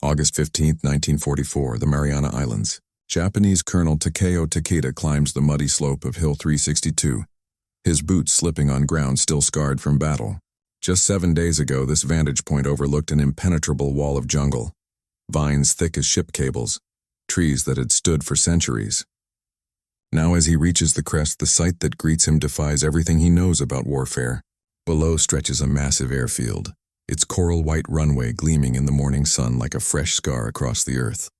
August 15, 1944, the Mariana Islands. Japanese Colonel Takeo Takeda climbs the muddy slope of Hill 362, his boots slipping on ground still scarred from battle. Just 7 days ago, this vantage point overlooked an impenetrable wall of jungle, vines thick as ship cables, trees that had stood for centuries. Now as he reaches the crest, the sight that greets him defies everything he knows about warfare. Below stretches a massive airfield, its coral-white runway gleaming in the morning sun like a fresh scar across the earth.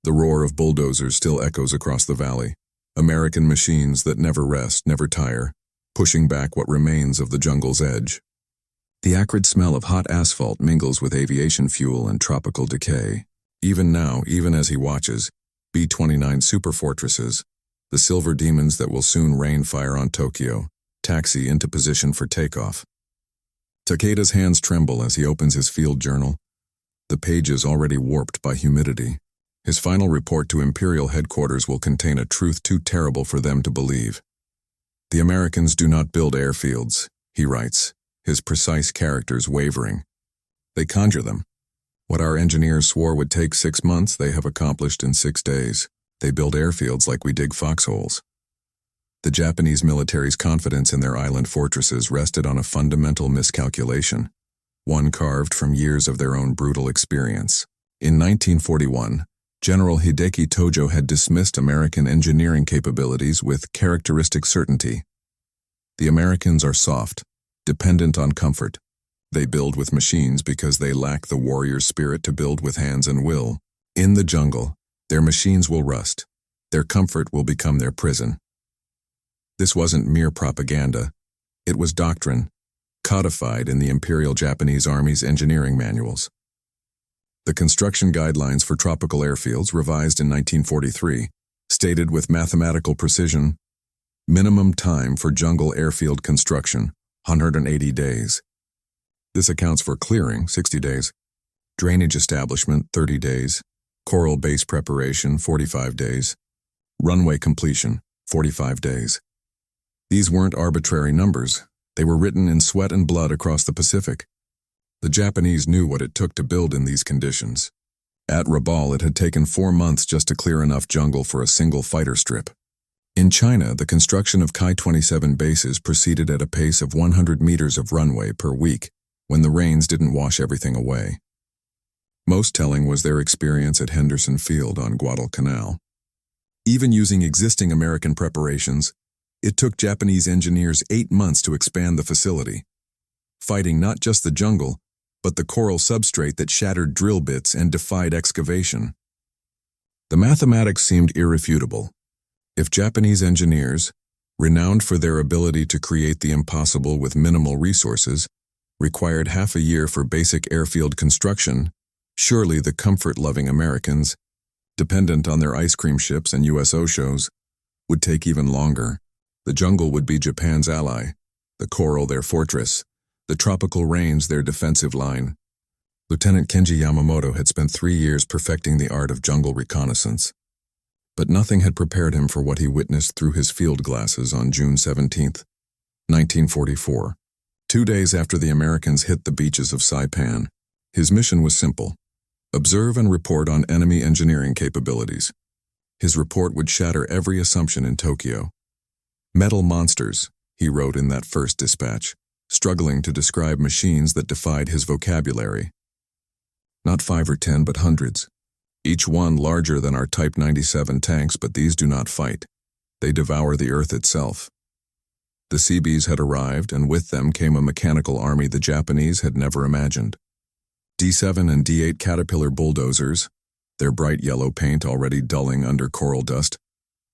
The roar of bulldozers still echoes across the valley, American machines that never rest, never tire, pushing back what remains of the jungle's edge. The acrid smell of hot asphalt mingles with aviation fuel and tropical decay. Even now, even as he watches, B-29 superfortresses, the silver demons that will soon rain fire on Tokyo, taxi into position for takeoff. Takeda's hands tremble as he opens his field journal, the pages already warped by humidity. His final report to Imperial headquarters will contain a truth too terrible for them to believe. The Americans do not build airfields, he writes, his precise characters wavering. They conjure them. What our engineers swore would take 6 months, they have accomplished in 6 days. They build airfields like we dig foxholes. The Japanese military's confidence in their island fortresses rested on a fundamental miscalculation, one carved from years of their own brutal experience. In 1941, General Hideki Tojo had dismissed American engineering capabilities with characteristic certainty. The Americans are soft, dependent on comfort. They build with machines because they lack the warrior spirit to build with hands and will. In the jungle, their machines will rust. Their comfort will become their prison. This wasn't mere propaganda. It was doctrine, codified in the Imperial Japanese Army's engineering manuals. The construction guidelines for tropical airfields, revised in 1943, stated with mathematical precision, minimum time for jungle airfield construction, 180 days. This accounts for clearing, 60 days, drainage establishment, 30 days, coral base preparation, 45 days, runway completion, 45 days. These weren't arbitrary numbers. They were written in sweat and blood across the Pacific. The Japanese knew what it took to build in these conditions. At Rabaul, it had taken 4 months just to clear enough jungle for a single fighter strip. In China, the construction of Ki-27 bases proceeded at a pace of 100 meters of runway per week, when the rains didn't wash everything away. Most telling was their experience at Henderson Field on Guadalcanal. Even using existing American preparations, it took Japanese engineers 8 months to expand the facility, fighting not just the jungle, but the coral substrate that shattered drill bits and defied excavation. The mathematics seemed irrefutable. If Japanese engineers, renowned for their ability to create the impossible with minimal resources, required half a year for basic airfield construction, surely the comfort-loving Americans, dependent on their ice cream ships and USO shows, would take even longer. The jungle would be Japan's ally, the coral their fortress, the tropical rains their defensive line. Lieutenant Kenji Yamamoto had spent 3 years perfecting the art of jungle reconnaissance, but nothing had prepared him for what he witnessed through his field glasses on June 17, 1944. 2 days after the Americans hit the beaches of Saipan, his mission was simple: observe and report on enemy engineering capabilities. His report would shatter every assumption in Tokyo. Metal monsters, he wrote in that first dispatch, struggling to describe machines that defied his vocabulary. Not 5 or 10, but hundreds. Each one larger than our Type 97 tanks, but these do not fight. They devour the earth itself. The Seabees had arrived, and with them came a mechanical army the Japanese had never imagined. D7 and D8 Caterpillar bulldozers, their bright yellow paint already dulling under coral dust,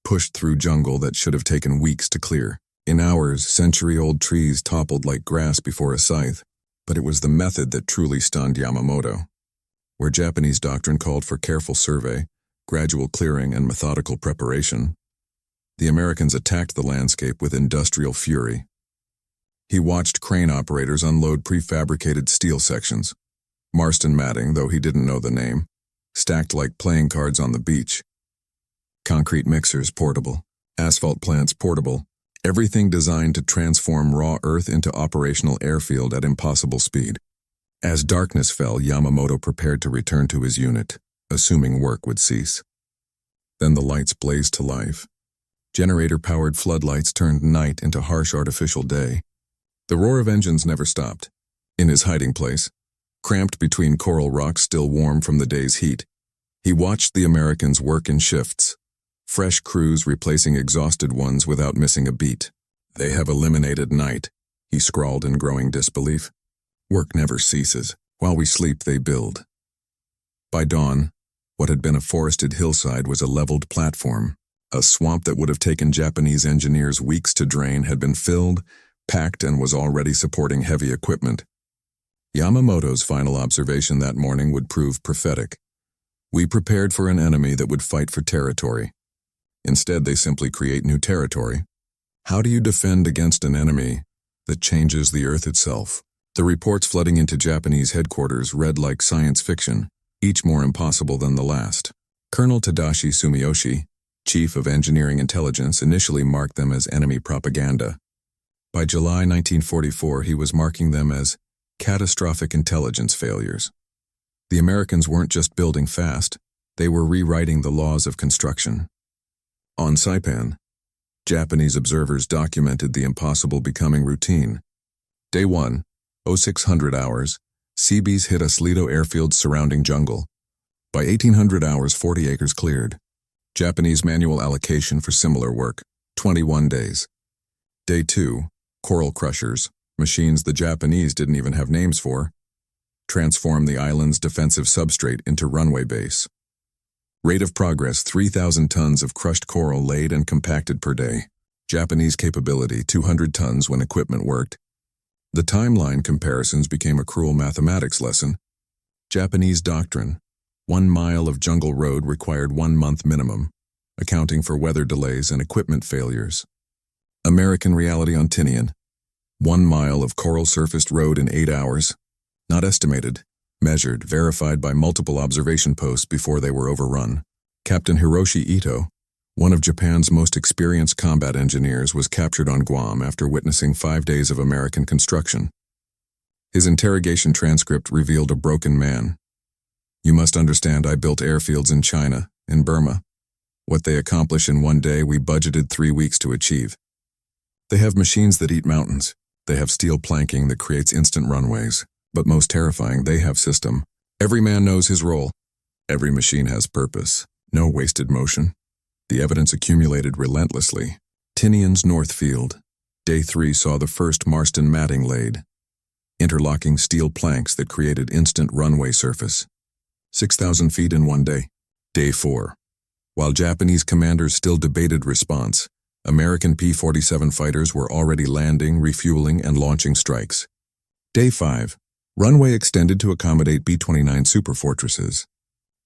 pushed through jungle that should have taken weeks to clear. In hours, century-old trees toppled like grass before a scythe, but it was the method that truly stunned Yamamoto. Where Japanese doctrine called for careful survey, gradual clearing, and methodical preparation, the Americans attacked the landscape with industrial fury. He watched crane operators unload prefabricated steel sections, Marston matting, though he didn't know the name, stacked like playing cards on the beach. Concrete mixers portable, asphalt plants portable, everything designed to transform raw earth into operational airfield at impossible speed. As darkness fell, Yamamoto prepared to return to his unit, assuming work would cease. Then the lights blazed to life. Generator-powered floodlights turned night into harsh artificial day. The roar of engines never stopped. In his hiding place, cramped between coral rocks still warm from the day's heat, he watched the Americans work in shifts, fresh crews replacing exhausted ones without missing a beat. "They have eliminated night," he scrawled in growing disbelief. "Work never ceases. While we sleep, they build." By dawn, what had been a forested hillside was a leveled platform. A swamp that would have taken Japanese engineers weeks to drain had been filled, packed, and was already supporting heavy equipment. Yamamoto's final observation that morning would prove prophetic. We prepared for an enemy that would fight for territory. Instead, they simply create new territory. How do you defend against an enemy that changes the earth itself? The reports flooding into Japanese headquarters read like science fiction, each more impossible than the last. Colonel Tadashi Sumiyoshi, Chief of Engineering Intelligence, initially marked them as enemy propaganda. By July 1944, he was marking them as catastrophic intelligence failures. The Americans weren't just building fast, they were rewriting the laws of construction. On Saipan, Japanese observers documented the impossible becoming routine. Day 1, 0600 hours, Seabees hit Aslido Airfields surrounding jungle. By 1800 hours, 40 acres cleared. Japanese manual allocation for similar work, 21 days. Day 2, coral crushers, machines the Japanese didn't even have names for, transform the island's defensive substrate into runway base. Rate of progress, 3,000 tons of crushed coral laid and compacted per day. Japanese capability, 200 tons when equipment worked. The timeline comparisons became a cruel mathematics lesson. Japanese doctrine, 1 mile of jungle road required 1 month minimum, accounting for weather delays and equipment failures. American reality on Tinian, 1 mile of coral surfaced road in 8 hours. Not estimated, measured, verified by multiple observation posts before they were overrun. Captain Hiroshi Ito, one of Japan's most experienced combat engineers, was captured on Guam after witnessing 5 days of American construction. His interrogation transcript revealed a broken man. "You must understand, I built airfields in China, in Burma. What they accomplish in 1 day, we budgeted 3 weeks to achieve. They have machines that eat mountains. They have steel planking that creates instant runways. But most terrifying, they have system. Every man knows his role. Every machine has purpose. No wasted motion. The evidence accumulated relentlessly. Tinian's North Field. Day 3 saw the first Marston matting laid. Interlocking steel planks that created instant runway surface. 6,000 feet in 1 day. Day 4. While Japanese commanders still debated response, American P-47 fighters were already landing, refueling, and launching strikes. Day 5. Runway extended to accommodate B-29 superfortresses.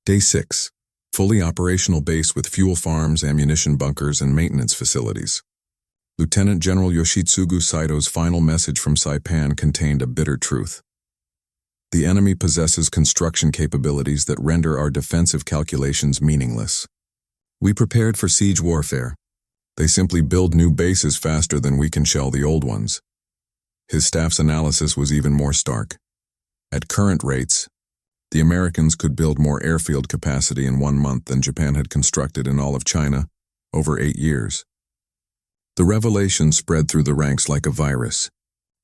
Day 6. Fully operational base with fuel farms, ammunition bunkers, and maintenance facilities. Lieutenant General Yoshitsugu Saito's final message from Saipan contained a bitter truth. The enemy possesses construction capabilities that render our defensive calculations meaningless. We prepared for siege warfare. They simply build new bases faster than we can shell the old ones. His staff's analysis was even more stark. At current rates, the Americans could build more airfield capacity in 1 month than Japan had constructed in all of China over 8 years. The revelation spread through the ranks like a virus.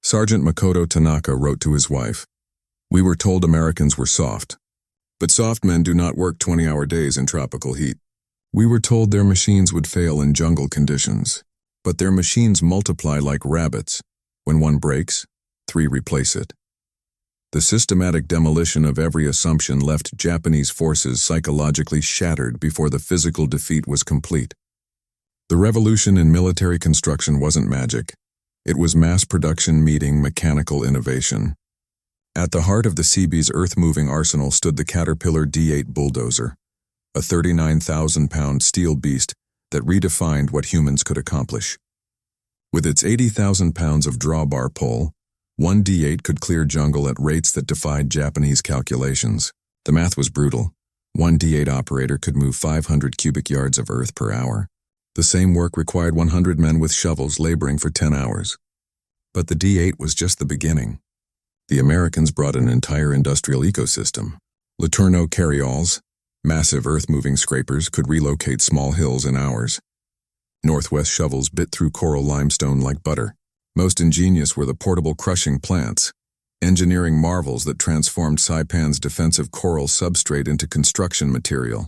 Sergeant Makoto Tanaka wrote to his wife, "We were told Americans were soft, but soft men do not work 20-hour days in tropical heat. We were told their machines would fail in jungle conditions, but their machines multiply like rabbits. When one breaks, 3 replace it." The systematic demolition of every assumption left Japanese forces psychologically shattered before the physical defeat was complete. The revolution in military construction wasn't magic. It was mass production meeting mechanical innovation. At the heart of the Seabees' earth-moving arsenal stood the Caterpillar D8 bulldozer, a 39,000-pound steel beast that redefined what humans could accomplish. With its 80,000 pounds of drawbar pull, one D8 could clear jungle at rates that defied Japanese calculations. The math was brutal. One D8 operator could move 500 cubic yards of earth per hour. The same work required 100 men with shovels laboring for 10 hours. But the D8 was just the beginning. The Americans brought an entire industrial ecosystem. Letourneau carryalls, massive earth-moving scrapers, could relocate small hills in hours. Northwest shovels bit through coral limestone like butter. Most ingenious were the portable crushing plants, engineering marvels that transformed Saipan's defensive coral substrate into construction material.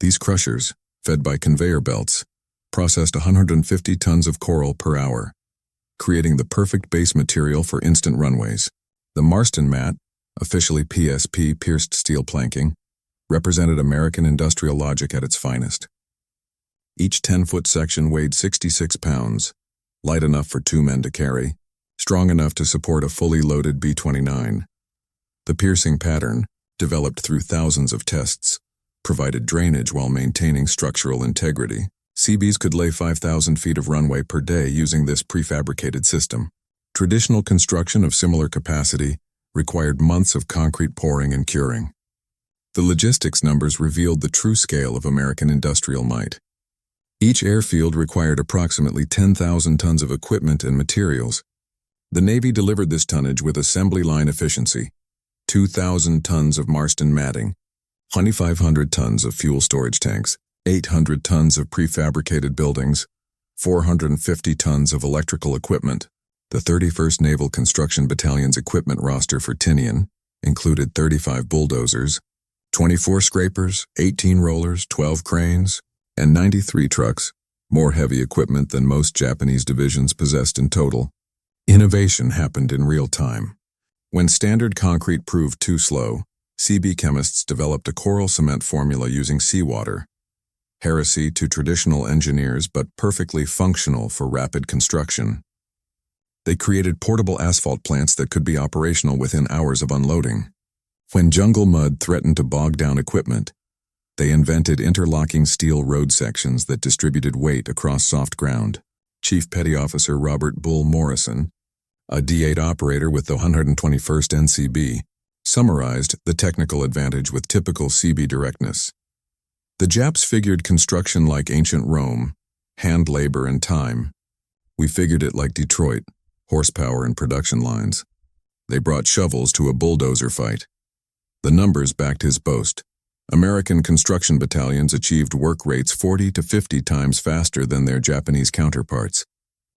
These crushers, fed by conveyor belts, processed 150 tons of coral per hour, creating the perfect base material for instant runways. The Marston mat, officially PSP pierced steel planking, represented American industrial logic at its finest. Each 10-foot section weighed 66 pounds, light enough for 2 men to carry, strong enough to support a fully loaded B-29. The piercing pattern, developed through thousands of tests, provided drainage while maintaining structural integrity. Seabees could lay 5,000 feet of runway per day using this prefabricated system. Traditional construction of similar capacity required months of concrete pouring and curing. The logistics numbers revealed the true scale of American industrial might. Each airfield required approximately 10,000 tons of equipment and materials. The Navy delivered this tonnage with assembly line efficiency: 2,000 tons of Marston matting, 2,500 tons of fuel storage tanks, 800 tons of prefabricated buildings, 450 tons of electrical equipment. The 31st Naval Construction Battalion's equipment roster for Tinian included 35 bulldozers, 24 scrapers, 18 rollers, 12 cranes, and 93 trucks, more heavy equipment than most Japanese divisions possessed in total. Innovation happened in real time. When standard concrete proved too slow, Seabee chemists developed a coral cement formula using seawater. Heresy to traditional engineers, but perfectly functional for rapid construction. They created portable asphalt plants that could be operational within hours of unloading. When jungle mud threatened to bog down equipment, they invented interlocking steel road sections that distributed weight across soft ground. Chief Petty Officer Robert Bull Morrison, a D-8 operator with the 121st NCB, summarized the technical advantage with typical Seabee directness. The Japs figured construction like ancient Rome, hand labor and time. We figured it like Detroit, horsepower and production lines. They brought shovels to a bulldozer fight. The numbers backed his boast. American construction battalions achieved work rates 40 to 50 times faster than their Japanese counterparts,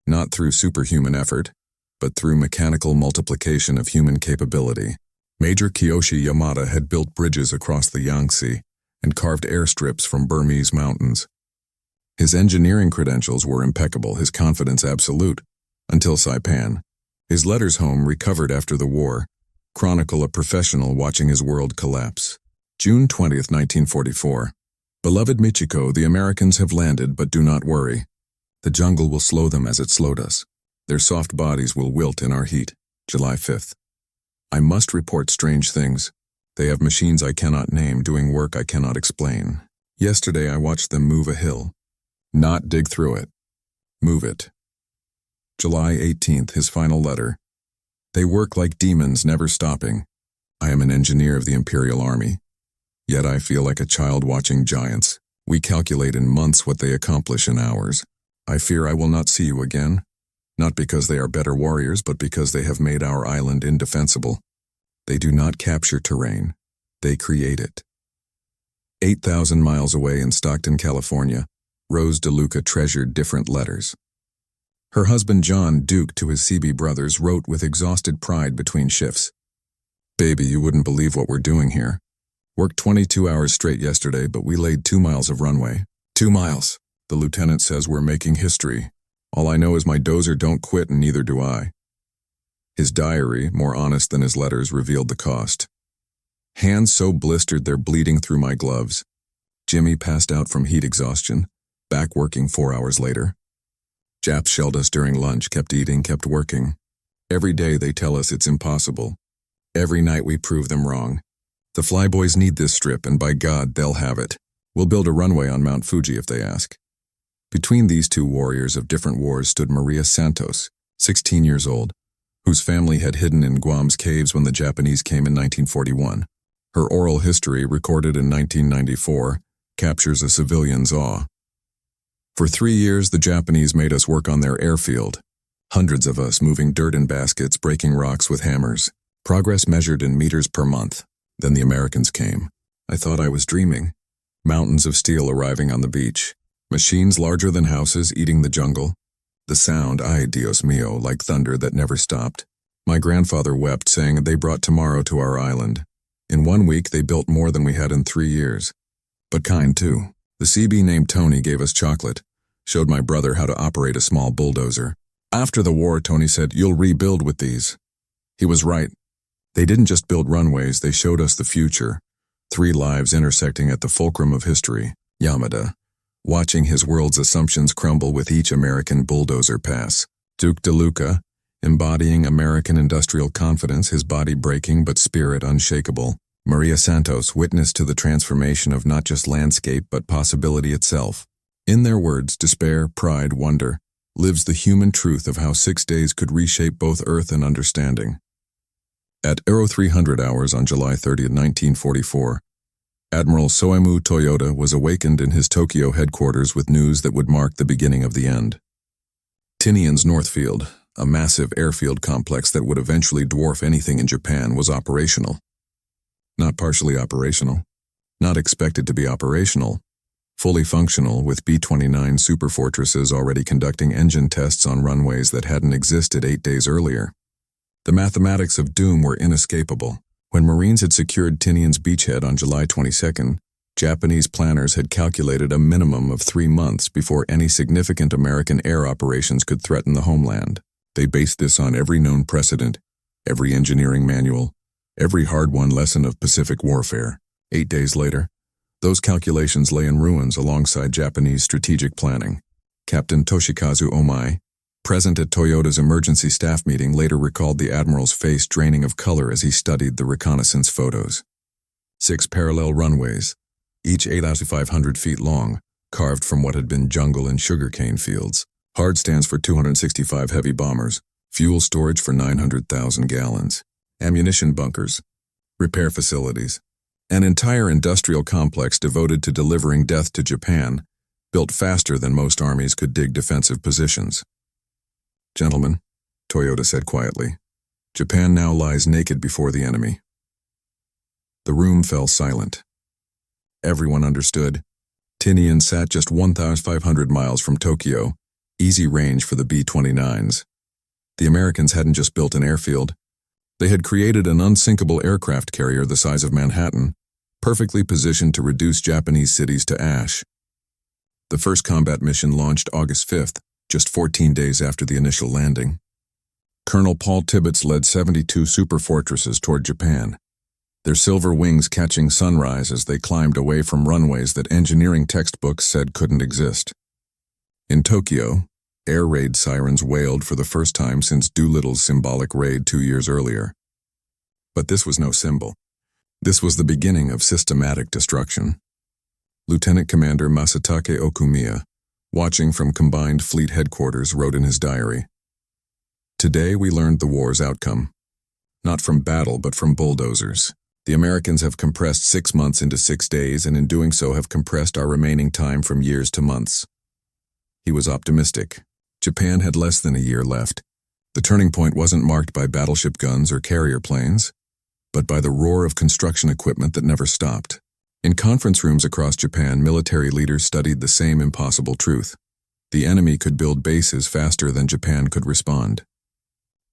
not through superhuman effort, but through mechanical multiplication of human capability. Major Kiyoshi Yamada had built bridges across the Yangtze and carved airstrips from Burmese mountains. His engineering credentials were impeccable, his confidence absolute, until Saipan. His letters home, recovered after the war, chronicle a professional watching his world collapse. June 20, 1944. Beloved Michiko, the Americans have landed, but do not worry. The jungle will slow them as it slowed us. Their soft bodies will wilt in our heat. July 5th. I must report strange things. They have machines I cannot name, doing work I cannot explain. Yesterday I watched them move a hill. Not dig through it. Move it. July 18th, his final letter. They work like demons, never stopping. I am an engineer of the Imperial Army. Yet I feel like a child watching giants. We calculate in months what they accomplish in hours. I fear I will not see you again. Not because they are better warriors, but because they have made our island indefensible. They do not capture terrain. They create it. 8,000 miles away in Stockton, California, Rose DeLuca treasured different letters. Her husband John, Duke, to his Seabee brothers, wrote with exhausted pride between shifts. Baby, you wouldn't believe what we're doing here. Worked 22 hours straight yesterday, but we laid 2 miles of runway. 2 miles. The lieutenant says we're making history. All I know is my dozer don't quit, and neither do I. His diary, more honest than his letters, revealed the cost. Hands so blistered they're bleeding through my gloves. Jimmy passed out from heat exhaustion, back working 4 hours later. Japs shelled us during lunch, kept eating, kept working. Every day they tell us it's impossible. Every night we prove them wrong. The flyboys need this strip, and by God, they'll have it. We'll build a runway on Mount Fuji if they ask. Between these two warriors of different wars stood Maria Santos, 16 years old, whose family had hidden in Guam's caves when the Japanese came in 1941. Her oral history, recorded in 1994, captures a civilian's awe. For 3 years, the Japanese made us work on their airfield. Hundreds of us moving dirt in baskets, breaking rocks with hammers. Progress measured in meters per month. Then the Americans came. I thought I was dreaming. Mountains of steel arriving on the beach. Machines larger than houses eating the jungle. The sound, ay Dios mío, like thunder that never stopped. My grandfather wept, saying they brought tomorrow to our island. In 1 week they built more than we had in 3 years. But kind too. The Seabee named Tony gave us chocolate. Showed my brother how to operate a small bulldozer. After the war, Tony said, "You'll rebuild with these." He was right. They didn't just build runways, they showed us the future. 3 lives intersecting at the fulcrum of history, Yamada. Watching his world's assumptions crumble with each American bulldozer pass. Duke de Luca, embodying American industrial confidence, his body breaking but spirit unshakable. Maria Santos, witness to the transformation of not just landscape but possibility itself. In their words, despair, pride, wonder, lives the human truth of how 6 days could reshape both earth and understanding. At 0300 hours on July 30, 1944, Admiral Soemu Toyoda was awakened in his Tokyo headquarters with news that would mark the beginning of the end. Tinian's Northfield, a massive airfield complex that would eventually dwarf anything in Japan, was operational. Not partially operational, not expected to be operational, fully functional, with B-29 superfortresses already conducting engine tests on runways that hadn't existed 8 days earlier. The mathematics of doom were inescapable. When Marines had secured Tinian's beachhead on July 22nd, Japanese planners had calculated a minimum of 3 months before any significant American air operations could threaten the homeland. They based this on every known precedent, every engineering manual, every hard-won lesson of Pacific warfare. 8 days later, those calculations lay in ruins alongside Japanese strategic planning. Captain Toshikazu Omai, present at Toyota's emergency staff meeting, later recalled the admiral's face draining of color as he studied the reconnaissance photos. 6 parallel runways, each 8,500 feet long, carved from what had been jungle and sugarcane fields. Hard stands for 265 heavy bombers, fuel storage for 900,000 gallons, ammunition bunkers, repair facilities, an entire industrial complex devoted to delivering death to Japan, built faster than most armies could dig defensive positions. "Gentlemen," Toyota said quietly, "Japan now lies naked before the enemy." The room fell silent. Everyone understood. Tinian sat just 1,500 miles from Tokyo, easy range for the B-29s. The Americans hadn't just built an airfield. They had created an unsinkable aircraft carrier the size of Manhattan, perfectly positioned to reduce Japanese cities to ash. The first combat mission launched August 5th, just 14 days after the initial landing. Colonel Paul Tibbets led 72 superfortresses toward Japan, their silver wings catching sunrise as they climbed away from runways that engineering textbooks said couldn't exist. In Tokyo, air raid sirens wailed for the first time since Doolittle's symbolic raid 2 years earlier. But this was no symbol. This was the beginning of systematic destruction. Lieutenant Commander Masatake Okumiya, watching from Combined Fleet Headquarters, wrote in his diary, "Today we learned the war's outcome. Not from battle, but from bulldozers. The Americans have compressed 6 months into 6 days, and in doing so have compressed our remaining time from years to months." He was optimistic. Japan had less than a year left. The turning point wasn't marked by battleship guns or carrier planes, but by the roar of construction equipment that never stopped. In conference rooms across Japan, military leaders studied the same impossible truth. The enemy could build bases faster than Japan could respond.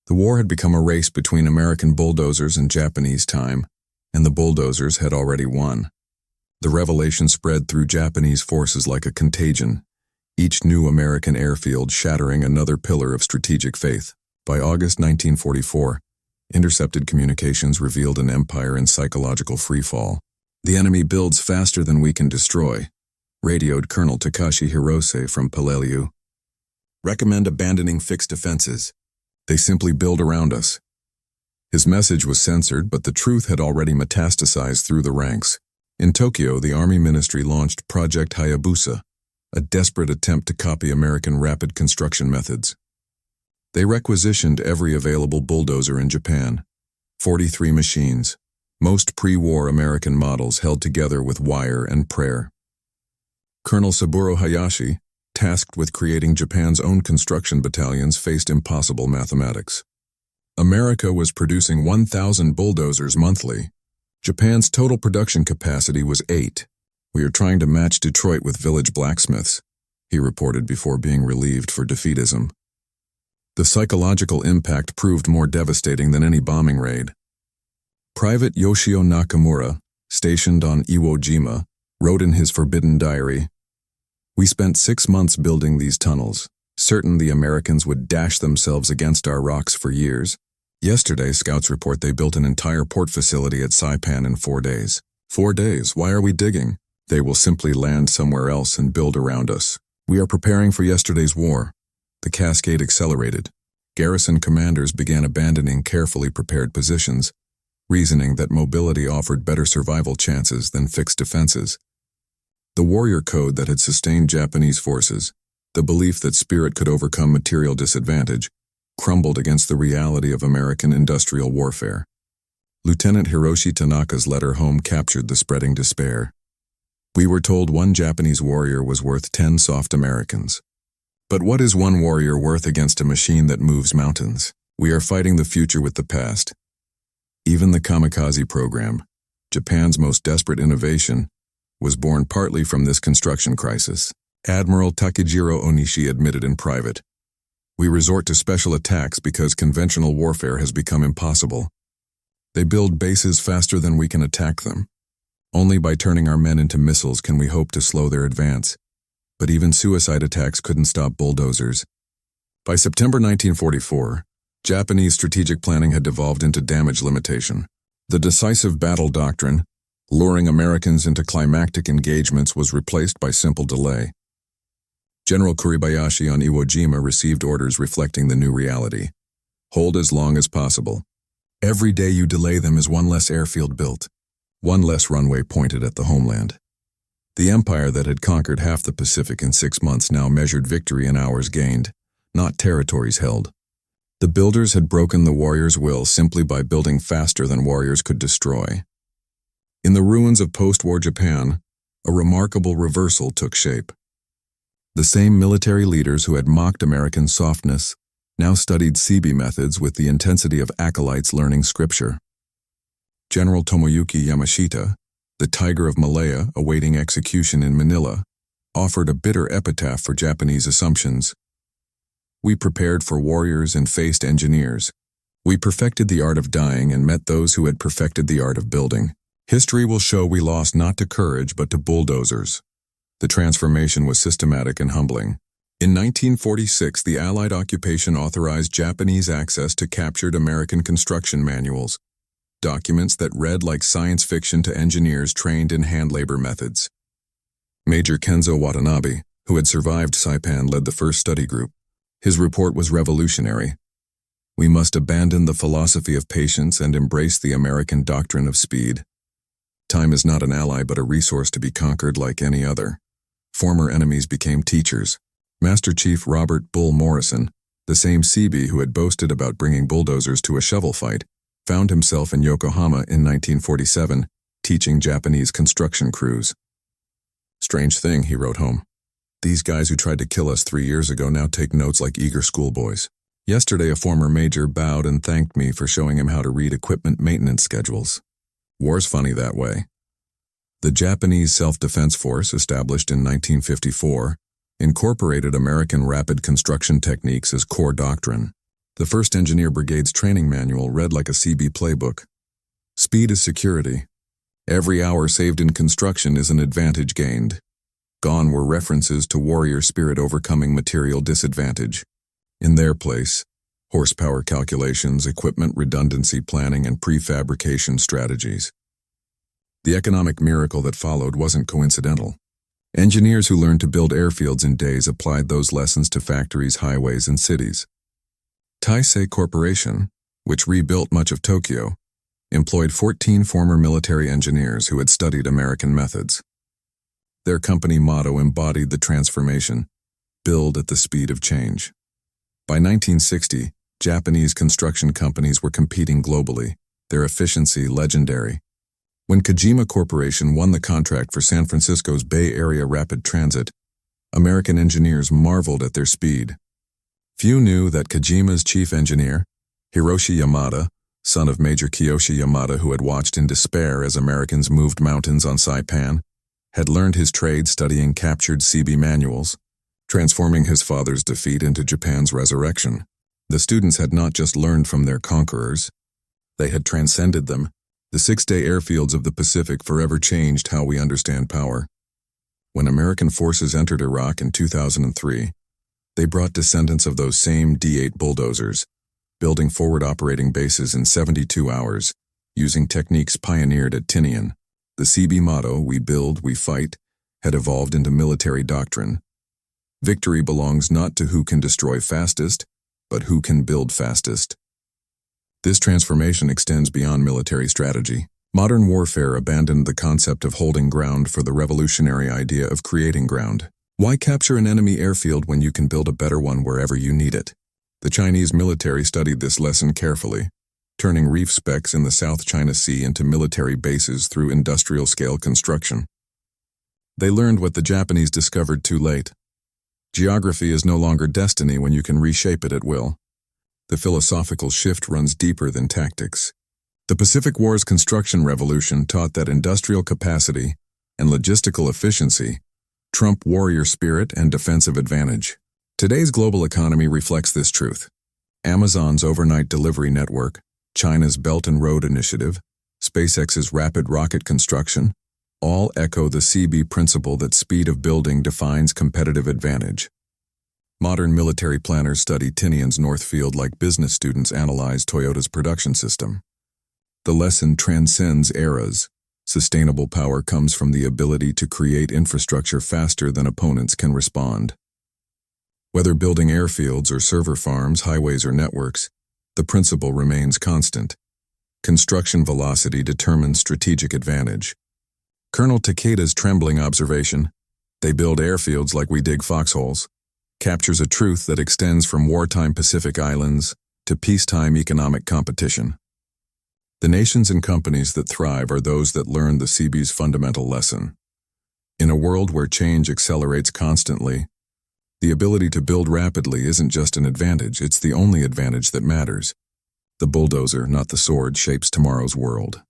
The war had become a race between American bulldozers and Japanese time, and the bulldozers had already won. The revelation spread through Japanese forces like a contagion, each new American airfield shattering another pillar of strategic faith. By August 1944, intercepted communications revealed an empire in psychological freefall. "The enemy builds faster than we can destroy," radioed Colonel Takashi Hirose from Peleliu. "Recommend abandoning fixed defenses. They simply build around us." His message was censored, but the truth had already metastasized through the ranks. In Tokyo, the Army Ministry launched Project Hayabusa, a desperate attempt to copy American rapid construction methods. They requisitioned every available bulldozer in Japan, 43 machines, most pre-war American models held together with wire and prayer. Colonel Saburo Hayashi, tasked with creating Japan's own construction battalions, faced impossible mathematics. America was producing 1,000 bulldozers monthly. Japan's total production capacity was 8. "We are trying to match Detroit with village blacksmiths," he reported before being relieved for defeatism. The psychological impact proved more devastating than any bombing raid. Private Yoshio Nakamura, stationed on Iwo Jima, wrote in his forbidden diary, "We spent 6 months building these tunnels, certain the Americans would dash themselves against our rocks for years. Yesterday, scouts report they built an entire port facility at Saipan in 4 days. 4 days, why are we digging? They will simply land somewhere else and build around us. We are preparing for yesterday's war." The cascade accelerated. Garrison commanders began abandoning carefully prepared positions, reasoning that mobility offered better survival chances than fixed defenses. The warrior code that had sustained Japanese forces, the belief that spirit could overcome material disadvantage, crumbled against the reality of American industrial warfare. Lieutenant Hiroshi Tanaka's letter home captured the spreading despair. "We were told one Japanese warrior was worth 10 soft Americans. But what is one warrior worth against a machine that moves mountains? We are fighting the future with the past." Even the kamikaze program, Japan's most desperate innovation, was born partly from this construction crisis. Admiral Takejiro Onishi admitted in private, "We resort to special attacks because conventional warfare has become impossible. They build bases faster than we can attack them. Only by turning our men into missiles can we hope to slow their advance. But even suicide attacks couldn't stop bulldozers." By September 1944, Japanese strategic planning had devolved into damage limitation. The decisive battle doctrine, luring Americans into climactic engagements, was replaced by simple delay. General Kuribayashi on Iwo Jima received orders reflecting the new reality. "Hold as long as possible. Every day you delay them is one less airfield built, one less runway pointed at the homeland." The empire that had conquered half the Pacific in 6 months now measured victory in hours gained, not territories held. The builders had broken the warrior's will simply by building faster than warriors could destroy. In the ruins of post-war Japan, a remarkable reversal took shape. The same military leaders who had mocked American softness now studied Seabee methods with the intensity of acolytes learning scripture. General Tomoyuki Yamashita, the Tiger of Malaya awaiting execution in Manila, offered a bitter epitaph for Japanese assumptions. "We prepared for warriors and faced engineers. We perfected the art of dying and met those who had perfected the art of building. History will show we lost not to courage but to bulldozers." The transformation was systematic and humbling. In 1946, the Allied occupation authorized Japanese access to captured American construction manuals, documents that read like science fiction to engineers trained in hand labor methods. Major Kenzo Watanabe, who had survived Saipan, led the first study group. His report was revolutionary. "We must abandon the philosophy of patience and embrace the American doctrine of speed. Time is not an ally but a resource to be conquered like any other." Former enemies became teachers. Master Chief Robert "Bull" Morrison, the same Seabee who had boasted about bringing bulldozers to a shovel fight, found himself in Yokohama in 1947, teaching Japanese construction crews. "Strange thing," he wrote home. "These guys who tried to kill us 3 years ago now take notes like eager schoolboys. Yesterday a former major bowed and thanked me for showing him how to read equipment maintenance schedules. War's funny that way." The Japanese Self-Defense Force, established in 1954, incorporated American rapid construction techniques as core doctrine. The 1st Engineer Brigade's training manual read like a Seabee playbook. "Speed is security. Every hour saved in construction is an advantage gained." Gone were references to warrior spirit overcoming material disadvantage. In their place, horsepower calculations, equipment redundancy planning, and prefabrication strategies. The economic miracle that followed wasn't coincidental. Engineers who learned to build airfields in days applied those lessons to factories, highways, and cities. Taisei Corporation, which rebuilt much of Tokyo, employed 14 former military engineers who had studied American methods. Their company motto embodied the transformation: build at the speed of change. By 1960, Japanese construction companies were competing globally, their efficiency legendary. When Kojima Corporation won the contract for San Francisco's Bay Area Rapid Transit, American engineers marveled at their speed. Few knew that Kojima's chief engineer, Hiroshi Yamada, son of Major Kiyoshi Yamada, who had watched in despair as Americans moved mountains on Saipan, had learned his trade studying captured Seabee manuals, transforming his father's defeat into Japan's resurrection. The students had not just learned from their conquerors, they had transcended them. The 6-day airfields of the Pacific forever changed how we understand power. When American forces entered Iraq in 2003, they brought descendants of those same D-8 bulldozers, building forward operating bases in 72 hours, using techniques pioneered at Tinian. The Seabee motto, "We build, we fight," had evolved into military doctrine. Victory belongs not to who can destroy fastest, but who can build fastest. This transformation extends beyond military strategy. Modern warfare abandoned the concept of holding ground for the revolutionary idea of creating ground. Why capture an enemy airfield when you can build a better one wherever you need it? The Chinese military studied this lesson carefully, turning reef specks in the South China Sea into military bases through industrial-scale construction. They learned what the Japanese discovered too late. Geography is no longer destiny when you can reshape it at will. The philosophical shift runs deeper than tactics. The Pacific War's construction revolution taught that industrial capacity and logistical efficiency trump warrior spirit and defensive advantage. Today's global economy reflects this truth. Amazon's overnight delivery network, China's Belt and Road Initiative, SpaceX's rapid rocket construction, all echo the Seabee principle that speed of building defines competitive advantage. Modern military planners study Tinian's North Field like business students analyze Toyota's production system. The lesson transcends eras. Sustainable power comes from the ability to create infrastructure faster than opponents can respond. Whether building airfields or server farms, highways or networks, the principle remains constant. Construction velocity determines strategic advantage. Colonel Takeda's trembling observation, "They build airfields like we dig foxholes," captures a truth that extends from wartime Pacific islands to peacetime economic competition. The nations and companies that thrive are those that learn the Seabees' fundamental lesson. In a world where change accelerates constantly, the ability to build rapidly isn't just an advantage, it's the only advantage that matters. The bulldozer, not the sword, shapes tomorrow's world.